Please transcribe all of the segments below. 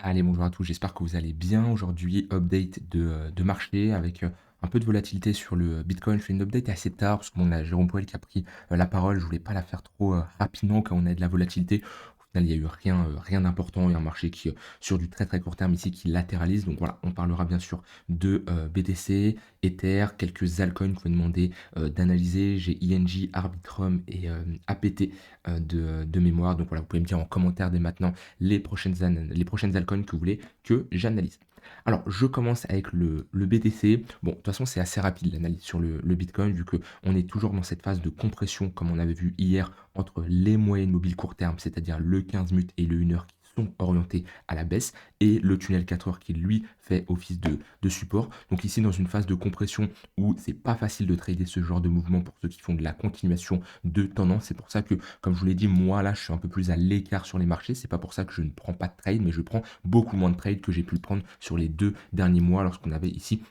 Allez, bonjour à tous, j'espère que vous allez bien. Aujourd'hui, update de marché avec un peu de volatilité sur le Bitcoin. Je fais une update assez tard parce qu'on a Jérôme Powell qui a pris la parole. Je voulais pas la faire trop rapidement quand on a de la volatilité. Au final, il n'y a eu rien d'important et un marché qui, sur du très très court terme ici, qui latéralise. Donc voilà, on parlera bien sûr de BTC, Ether, quelques altcoins qu'on m'a demandé d'analyser. J'ai ING, Arbitrum et APT de mémoire. Donc voilà, vous pouvez me dire en commentaire dès maintenant les prochaines altcoins que vous voulez que j'analyse. Alors, je commence avec le BTC. Bon, de toute façon, c'est assez rapide l'analyse sur le Bitcoin, vu qu'on est toujours dans cette phase de compression, comme on avait vu hier, entre les moyennes mobiles court terme, c'est-à-dire le 15 minutes et le 1 heure qui sont orientés à la baisse, et le tunnel 4 heures qui, lui, fait office de support. Donc ici, dans une phase de compression où c'est pas facile de trader ce genre de mouvement pour ceux qui font de la continuation de tendance. C'est pour ça que, comme je vous l'ai dit, moi, là, je suis un peu plus à l'écart sur les marchés. C'est pas pour ça que je ne prends pas de trade, mais je prends beaucoup moins de trades que j'ai pu le prendre sur les 2 derniers mois lorsqu'on avait ici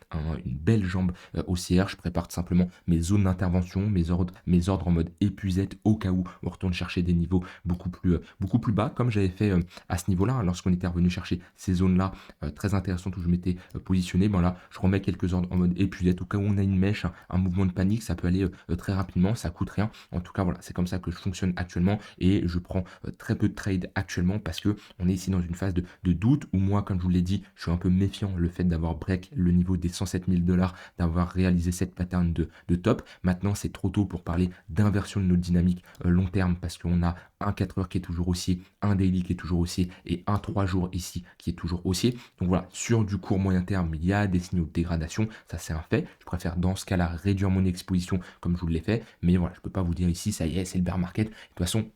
une belle jambe haussière. Je prépare tout simplement mes zones d'intervention, mes ordres en mode épuisette au cas où on retourne chercher des niveaux beaucoup plus bas, comme j'avais fait à ce niveau-là, hein, lorsqu'on était revenu chercher ces zones-là très intéressantes où je m'étais positionné. Ben là, je remets quelques ordres en mode épuisette au cas où on a une mèche, un mouvement de panique, ça peut aller très rapidement, ça coûte rien. En tout cas, voilà, c'est comme ça que je fonctionne actuellement et je prends très peu de trades actuellement parce que on est ici dans une phase de doute où moi, comme je vous l'ai dit, je suis un peu méfiant le fait d'avoir break le niveau des 107 000 dollars, d'avoir réalisé cette pattern de top. Maintenant, c'est trop tôt pour parler d'inversion de notre dynamique long terme parce qu'on a un 4 heures qui est toujours haussier, un daily qui est toujours haussier et un 3 jours ici qui est toujours haussier. Donc voilà, sur du court moyen terme, il y a des signaux de dégradation, ça c'est un fait. Je préfère dans ce cas-là réduire mon exposition comme je vous l'ai fait, mais voilà, je peux pas vous dire ici, ça y est, c'est le bear market. De toute façon,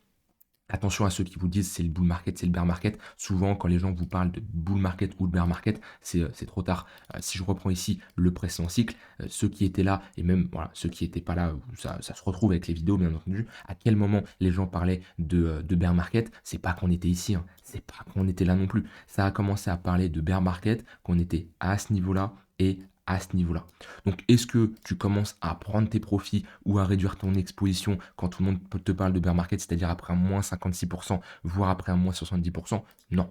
attention à ceux qui vous disent c'est le bull market, c'est le bear market. Souvent, quand les gens vous parlent de bull market ou de bear market, c'est trop tard. Si je reprends ici le précédent cycle, ceux qui étaient là, et même voilà, ceux qui n'étaient pas là, ça se retrouve avec les vidéos, bien entendu. À quel moment les gens parlaient de bear market, c'est pas qu'on était ici, hein, c'est pas qu'on était là non plus. Ça a commencé à parler de bear market, qu'on était à ce niveau-là et à ce niveau-là. Donc, est-ce que tu commences à prendre tes profits ou à réduire ton exposition quand tout le monde te parle de bear market, c'est-à-dire après un moins 56%, voire après un moins 70%? Non,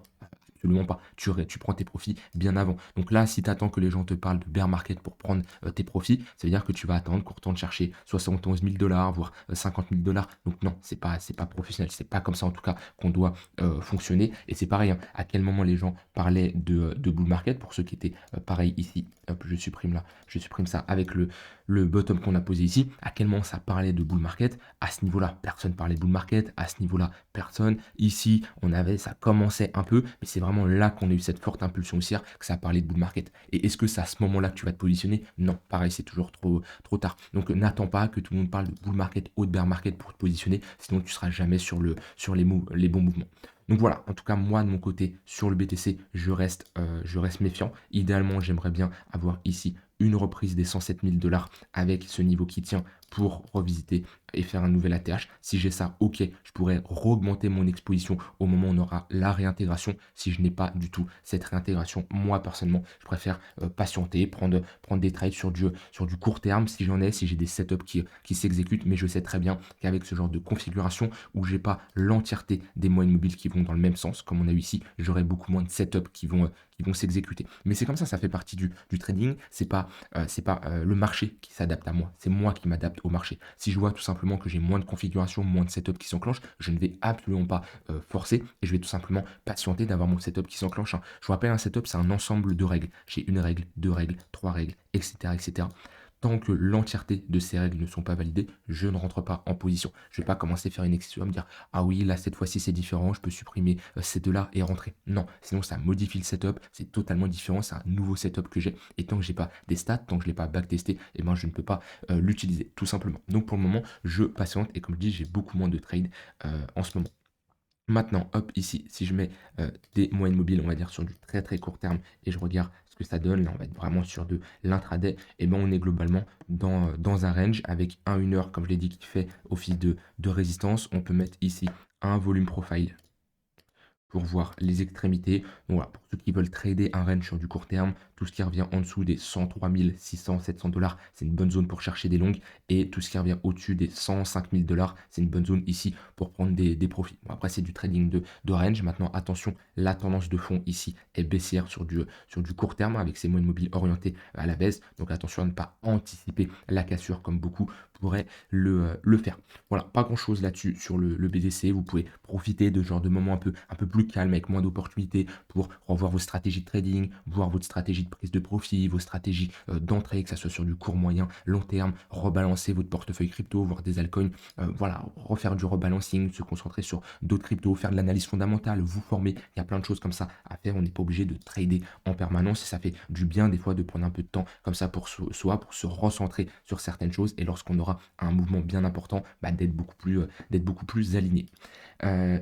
absolument pas. Tu prends tes profits bien avant. Donc là, si tu attends que les gens te parlent de bear market pour prendre tes profits, ça veut dire que tu vas attendre qu'on retourne chercher 71 000 dollars, voire 50 000 dollars. Donc non, c'est pas professionnel. C'est pas comme ça en tout cas qu'on doit fonctionner. Et c'est pareil, hein, à quel moment les gens parlaient de bull market, pour ceux qui étaient pareil ici, hop, je supprime ça avec le bottom qu'on a posé ici. À quel moment ça parlait de bull market? À ce niveau-là, personne parlait de bull market. À ce niveau-là, personne. Ici, ça commençait un peu, mais c'est vraiment là qu'on a eu cette forte impulsion haussière que ça a parlé de bull market. Et est-ce que c'est à ce moment-là que tu vas te positionner? Non, pareil, c'est toujours trop tard. Donc n'attends pas que tout le monde parle de bull market ou de bear market pour te positionner, sinon tu seras jamais sur les bons mouvements. Donc voilà, en tout cas, moi de mon côté, sur le BTC, je reste méfiant. Idéalement, j'aimerais bien avoir ici une reprise des 107 000 dollars avec ce niveau qui tient pour revisiter et faire un nouvel ATH. Si j'ai ça, ok, je pourrais augmenter mon exposition au moment où on aura la réintégration. Si je n'ai pas du tout cette réintégration, moi personnellement, je préfère patienter, prendre des trades sur du court terme si j'en ai, si j'ai des setups qui s'exécutent. Mais je sais très bien qu'avec ce genre de configuration où j'ai pas l'entièreté des moyennes mobiles qui vont dans le même sens, comme on a eu ici, j'aurai beaucoup moins de setups qui vont s'exécuter. Mais c'est comme ça fait partie du trading. C'est pas le marché qui s'adapte à moi, c'est moi qui m'adapte au marché. Si je vois tout simplement que j'ai moins de configuration, moins de setup qui s'enclenche, je ne vais absolument pas forcer et je vais tout simplement patienter d'avoir mon setup qui s'enclenche, hein. Je vous rappelle, un setup, c'est un ensemble de règles. J'ai une règle, deux règles, trois règles, etc., etc. Tant que l'entièreté de ces règles ne sont pas validées, je ne rentre pas en position. Je ne vais pas commencer à faire une exception, à me dire ah oui, là cette fois-ci c'est différent, je peux supprimer ces deux-là et rentrer. Non, sinon ça modifie le setup, c'est totalement différent, c'est un nouveau setup que j'ai. Et tant que j'ai pas des stats, tant que je l'ai pas backtesté, eh ben je ne peux pas l'utiliser, tout simplement. Donc pour le moment, je patiente et comme je dis, j'ai beaucoup moins de trades en ce moment. Maintenant, hop, ici, si je mets des moyennes mobiles, on va dire sur du très très court terme, et je regarde ce que ça donne, là on va être vraiment sur de l'intraday, et ben on est globalement dans un range avec un 1 heure, comme je l'ai dit, qui fait office de résistance. On peut mettre ici un volume profile pour voir les extrémités. Donc voilà, pour ceux qui veulent trader un range sur du court terme, tout ce qui revient en dessous des 103 600, 700 dollars, c'est une bonne zone pour chercher des longues. Et tout ce qui revient au-dessus des 105 000 dollars, c'est une bonne zone ici pour prendre des profits. Bon, après, c'est du trading de range. Maintenant, attention, la tendance de fond ici est baissière sur du court terme avec ces moyennes mobiles orientées à la baisse. Donc attention à ne pas anticiper la cassure comme beaucoup pourraient le faire. Voilà, pas grand-chose là-dessus sur le BTC. Vous pouvez profiter de ce genre de moments un peu plus calmes avec moins d'opportunités pour revoir vos stratégies de trading, voir votre stratégie de prise de profit, vos stratégies d'entrée, que ce soit sur du court, moyen, long terme, rebalancer votre portefeuille crypto, voir des altcoins, voilà, refaire du rebalancing, se concentrer sur d'autres cryptos, faire de l'analyse fondamentale, vous former. Il y a plein de choses comme ça à faire. On n'est pas obligé de trader en permanence et ça fait du bien des fois de prendre un peu de temps comme ça pour soi, pour se recentrer sur certaines choses et lorsqu'on aura un mouvement bien important, bah, d'être beaucoup plus aligné.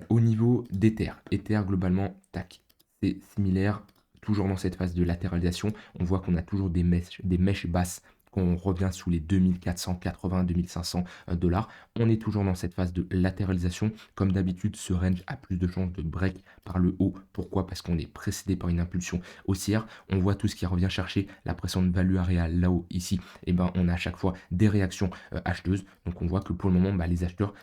Au niveau d'Ether, Ether globalement, tac, c'est similaire, toujours dans cette phase de latéralisation. On voit qu'on a toujours des mèches basses qu'on revient sous les 2480, 2500 dollars. On est toujours dans cette phase de latéralisation. Comme d'habitude, ce range a plus de chances de break par le haut. Pourquoi? Parce qu'on est précédé par une impulsion haussière. On voit tout ce qui revient chercher la pression de value réelle là-haut, ici. Et ben, on a à chaque fois des réactions acheteuses. Donc on voit que pour le moment, bah, les acheteurs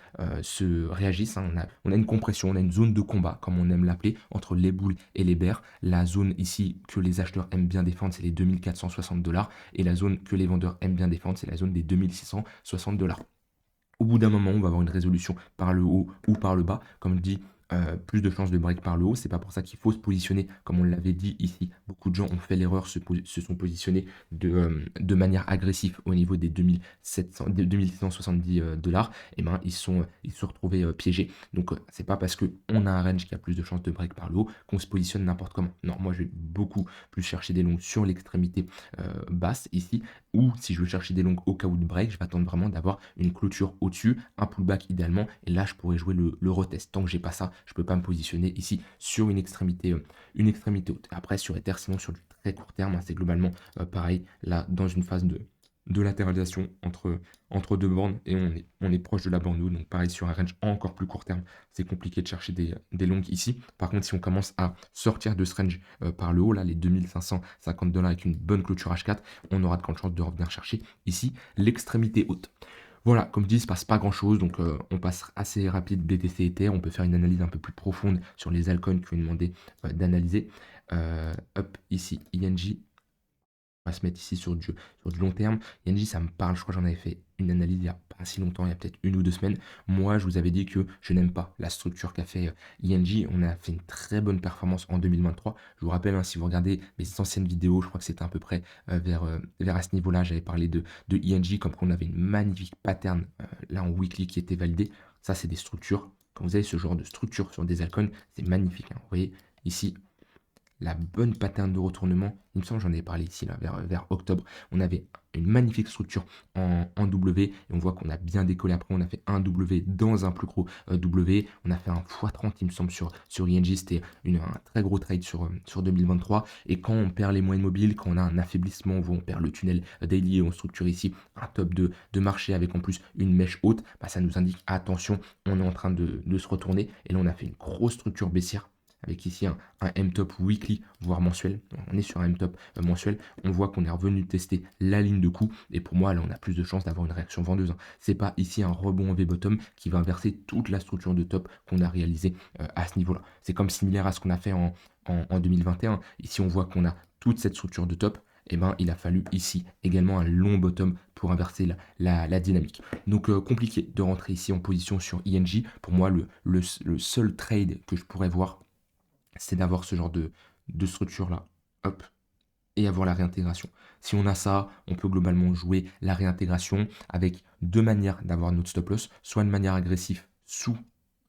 se réagissent, hein. On a une compression, on a une zone de combat, comme on aime l'appeler, entre les boules et les bears. La zone ici que les acheteurs aiment bien défendre, c'est les 2460 dollars. Et la zone que les vendeurs aiment bien défendre, c'est la zone des 2660 dollars. Au bout d'un moment, on va avoir une résolution par le haut ou par le bas. Comme je dis, plus de chances de break par le haut. C'est pas pour ça qu'il faut se positionner, comme on l'avait dit ici. Beaucoup de gens ont fait l'erreur, se sont positionnés de manière agressive au niveau des 2670 dollars. Et ben, ils se sont retrouvés piégés. Donc, c'est pas parce qu'on a un range qui a plus de chances de break par le haut qu'on se positionne n'importe comment. Non, moi, je vais beaucoup plus chercher des longues sur l'extrémité basse ici. Ou si je veux chercher des longues au cas où de break, je vais attendre vraiment d'avoir une clôture au-dessus, un pullback idéalement, et là je pourrais jouer le retest. Tant que j'ai pas ça, je peux pas me positionner ici sur une extrémité haute. Après sur Ether, sinon sur du très court terme, hein, c'est globalement pareil, là dans une phase de latéralisation entre deux bornes et on est proche de la borne haute. Donc pareil sur un range encore plus court terme, c'est compliqué de chercher des longues ici. Par contre, si on commence à sortir de ce range par le haut, là les 2550 dollars avec une bonne clôture H4, on aura de grandes chances de revenir chercher ici l'extrémité haute. Voilà, comme je dis, il ne se passe pas grand chose, donc on passe assez rapide BTC Ether, on peut faire une analyse un peu plus profonde sur les altcoins qui ont demandé d'analyser. Hop, ici, ING, on va se mettre ici sur du long terme. ING, ça me parle, je crois que j'en avais fait une analyse il n'y a pas si longtemps, il y a peut-être 1 ou 2 semaines. Moi, je vous avais dit que je n'aime pas la structure qu'a fait ING. On a fait une très bonne performance en 2023. Je vous rappelle, hein, si vous regardez mes anciennes vidéos, je crois que c'était à peu près vers à ce niveau-là, j'avais parlé de ING, comme qu'on avait une magnifique pattern là en weekly qui était validée. Ça, c'est des structures. Quand vous avez ce genre de structure sur des altcoins, c'est magnifique, hein. Vous voyez, ici, la bonne pattern de retournement, il me semble que j'en ai parlé ici, là, vers octobre, on avait une magnifique structure en W, et on voit qu'on a bien décollé après, on a fait un W dans un plus gros W, on a fait un x30, il me semble, sur ING, c'était un très gros trade sur 2023, et quand on perd les moyennes mobiles, quand on a un affaiblissement, où on perd le tunnel daily, et on structure ici un top de marché avec en plus une mèche haute, bah, ça nous indique, attention, on est en train de se retourner, et là on a fait une grosse structure baissière, avec ici un M-top weekly, voire mensuel. On est sur un M-top mensuel. On voit qu'on est revenu tester la ligne de coup. Et pour moi, là, on a plus de chances d'avoir une réaction vendeuse, hein. C'est pas ici un rebond en V-bottom qui va inverser toute la structure de top qu'on a réalisée à ce niveau-là. C'est comme similaire à ce qu'on a fait en 2021. Ici, on voit qu'on a toute cette structure de top. Et ben, il a fallu ici également un long bottom pour inverser la dynamique. Donc compliqué de rentrer ici en position sur ING. Pour moi, le seul trade que je pourrais voir, c'est d'avoir ce genre de structure là, hop, et avoir la réintégration. Si on a ça, on peut globalement jouer la réintégration avec deux manières d'avoir notre stop loss, soit de manière agressive sous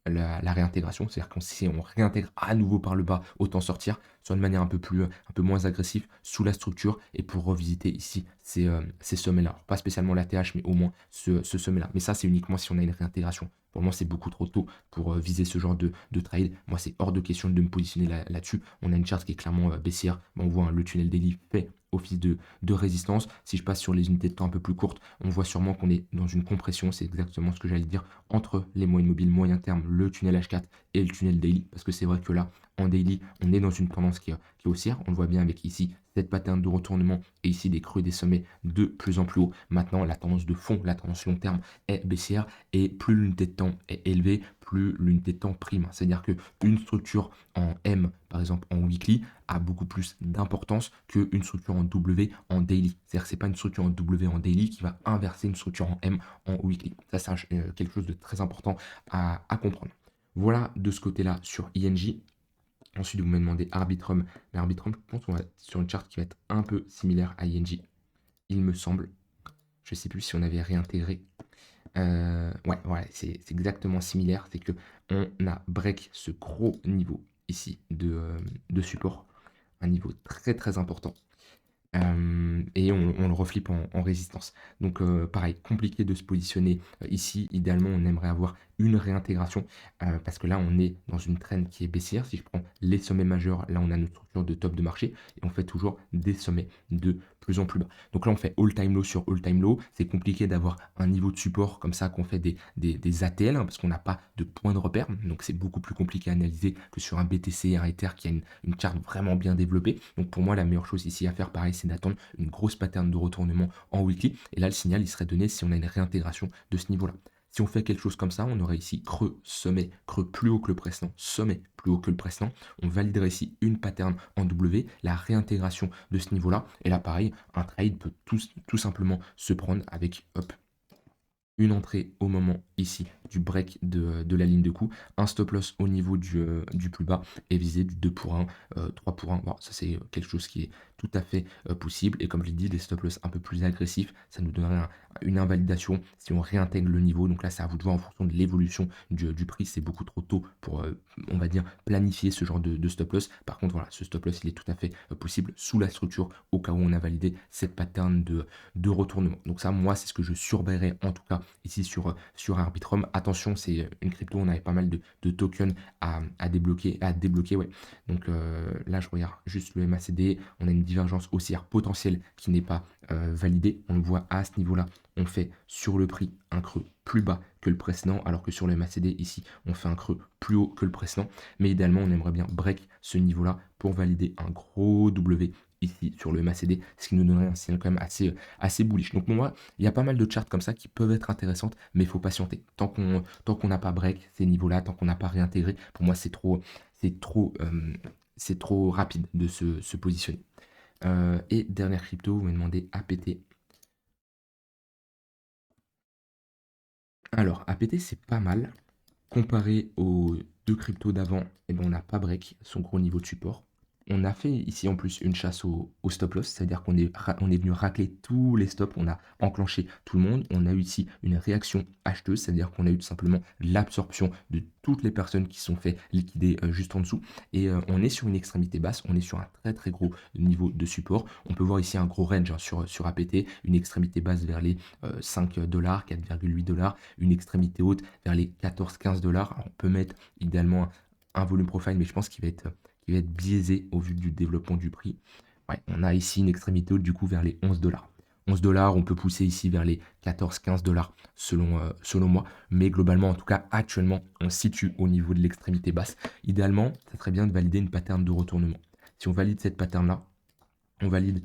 la réintégration, c'est-à-dire que si on réintègre à nouveau par le bas, autant sortir, soit de manière un peu moins agressive sous la structure et pour revisiter ici ces sommets-là. Alors, pas spécialement la TH, mais au moins ce sommet-là. Mais ça, c'est uniquement si on a une réintégration. Pour moi, c'est beaucoup trop tôt pour viser ce genre de trade. Moi, c'est hors de question de me positionner là-dessus. On a une charte qui est clairement baissière. On voit, hein, le tunnel daily fait office de résistance. Si je passe sur les unités de temps un peu plus courtes, on voit sûrement qu'on est dans une compression, c'est exactement ce que j'allais dire, entre les moyennes mobiles moyen terme, le tunnel H4 et le tunnel daily, parce que c'est vrai que là, en daily, on est dans une tendance qui est haussière. On le voit bien avec ici cette pattern de retournement et ici des creux et des sommets de plus en plus haut. Maintenant, la tendance de fond, la tendance long terme est baissière et plus l'unité de temps est élevée, plus l'unité de temps prime. C'est-à-dire qu'une structure en M, par exemple en weekly, a beaucoup plus d'importance qu'une structure en W en daily. C'est-à-dire que ce n'est pas une structure en W en daily qui va inverser une structure en M en weekly. Ça, c'est quelque chose de très important à comprendre. Voilà de ce côté-là sur INJ. Ensuite, vous me demandez Arbitrum. Mais Arbitrum, je pense qu'on va sur une charte qui va être un peu similaire à INJ. Il me semble. Je ne sais plus si on avait réintégré. Ouais, c'est exactement similaire. C'est que on a break ce gros niveau ici de support. Un niveau très très important. Et on le reflippe en résistance. Donc pareil, compliqué de se positionner ici. Idéalement, on aimerait avoir une réintégration parce que là, on est dans une trend qui est baissière. Si je prends les sommets majeurs, là, on a notre structure de top de marché et on fait toujours des sommets de plus en plus bas. Donc là, on fait all-time low sur all-time low. C'est compliqué d'avoir un niveau de support comme ça qu'on fait des ATL hein, parce qu'on n'a pas de point de repère. Donc c'est beaucoup plus compliqué à analyser que sur un BTC, un Ether qui a une charte vraiment bien développée. Donc pour moi, la meilleure chose ici à faire, pareil, c'est d'attendre une grosse pattern de retournement en weekly. Et là, le signal, il serait donné si on a une réintégration de ce niveau-là. Si on fait quelque chose comme ça, on aurait ici creux, sommet, creux plus haut que le précédent, sommet plus haut que le précédent. On validerait ici une pattern en W, la réintégration de ce niveau-là. Et là, pareil, un trade peut tout simplement se prendre avec, hop, une entrée au moment ici du break de la ligne de coup, un stop loss au niveau du plus bas et viser du 2 pour 1, 3 pour 1. Bon, ça c'est quelque chose qui est tout à fait possible. Et comme je l'ai dit, des stop loss un peu plus agressifs, ça nous donnerait une invalidation si on réintègre le niveau. Donc là, c'est à vous de voir en fonction de l'évolution du prix. C'est beaucoup trop tôt pour, on va dire, planifier ce genre de stop loss. Par contre, voilà, ce stop loss, il est tout à fait possible sous la structure au cas où on a validé cette pattern de retournement. Donc ça, moi, c'est ce que je surveillerai en tout cas ici sur Arbitrum. Attention, c'est une crypto, on avait pas mal de tokens à débloquer, ouais. Donc là, je regarde juste le MACD, on a une divergence haussière potentielle qui n'est pas validée. On le voit à ce niveau-là, on fait sur le prix un creux plus bas que le précédent, alors que sur le MACD, ici, on fait un creux plus haut que le précédent. Mais idéalement, on aimerait bien break ce niveau-là pour valider un gros W ici sur le MACD, ce qui nous donnerait un signal quand même assez bullish. Donc pour moi, il y a pas mal de charts comme ça qui peuvent être intéressantes, mais il faut patienter. Tant qu'on n'a pas break ces niveaux-là, tant qu'on n'a pas réintégré, pour moi c'est trop rapide de se positionner. Et dernière crypto, vous me demandez APT. Alors APT c'est pas mal. Comparé aux deux cryptos d'avant, eh ben, on n'a pas break son gros niveau de support. On a fait ici en plus une chasse au stop loss, c'est-à-dire on est venu racler tous les stops, on a enclenché tout le monde, on a eu ici une réaction acheteuse, c'est-à-dire qu'on a eu tout simplement l'absorption de toutes les personnes qui sont fait liquider juste en dessous, et on est sur une extrémité basse, on est sur un très très gros niveau de support. On peut voir ici un gros range hein, sur APT, une extrémité basse vers les 5 $, 4,8 $, une extrémité haute vers les 14-15 $. On peut mettre idéalement un volume profile, mais je pense qu'il va être biaisé au vu du développement du prix. Ouais, on a ici une extrémité haute du coup vers les 11 $. 11 $, on peut pousser ici vers les 14-15 $ selon moi. Mais globalement, en tout cas, actuellement, on se situe au niveau de l'extrémité basse. Idéalement, ça serait bien de valider une pattern de retournement. Si on valide cette pattern-là, on valide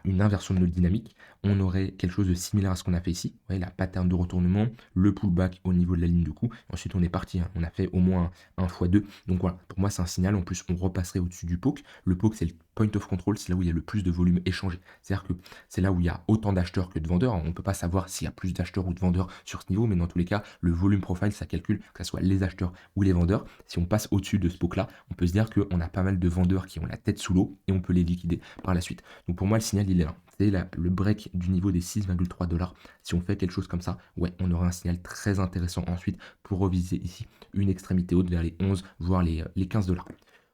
une inversion de notre dynamique, on aurait quelque chose de similaire à ce qu'on a fait ici. Vous voyez, la pattern de retournement, le pullback au niveau de la ligne de coup. Ensuite, on est parti, hein. On a fait au moins un x2. Donc voilà, pour moi, c'est un signal. En plus, on repasserait au-dessus du poke. Le poke, c'est le point of control, c'est là où il y a le plus de volume échangé. C'est-à-dire que c'est là où il y a autant d'acheteurs que de vendeurs. On ne peut pas savoir s'il y a plus d'acheteurs ou de vendeurs sur ce niveau, mais dans tous les cas, le volume profile, ça calcule que ce soit les acheteurs ou les vendeurs. Si on passe au-dessus de ce poke-là, on peut se dire qu'on a pas mal de vendeurs qui ont la tête sous l'eau et on peut les liquider par la suite. Donc pour moi, le signal, il est là. C'est le break du niveau des 6,3 $. Si on fait quelque chose comme ça, ouais, on aura un signal très intéressant ensuite pour reviser ici une extrémité haute vers les 11, voire les 15 $.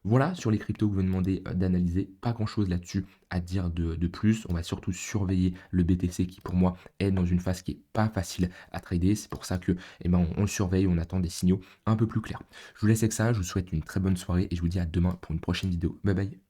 Voilà sur les cryptos que vous me demandez d'analyser. Pas grand chose là-dessus à dire de plus. On va surtout surveiller le BTC qui pour moi est dans une phase qui est pas facile à trader. C'est pour ça que on le surveille, on attend des signaux un peu plus clairs. Je vous laisse avec ça, je vous souhaite une très bonne soirée et je vous dis à demain pour une prochaine vidéo. Bye bye.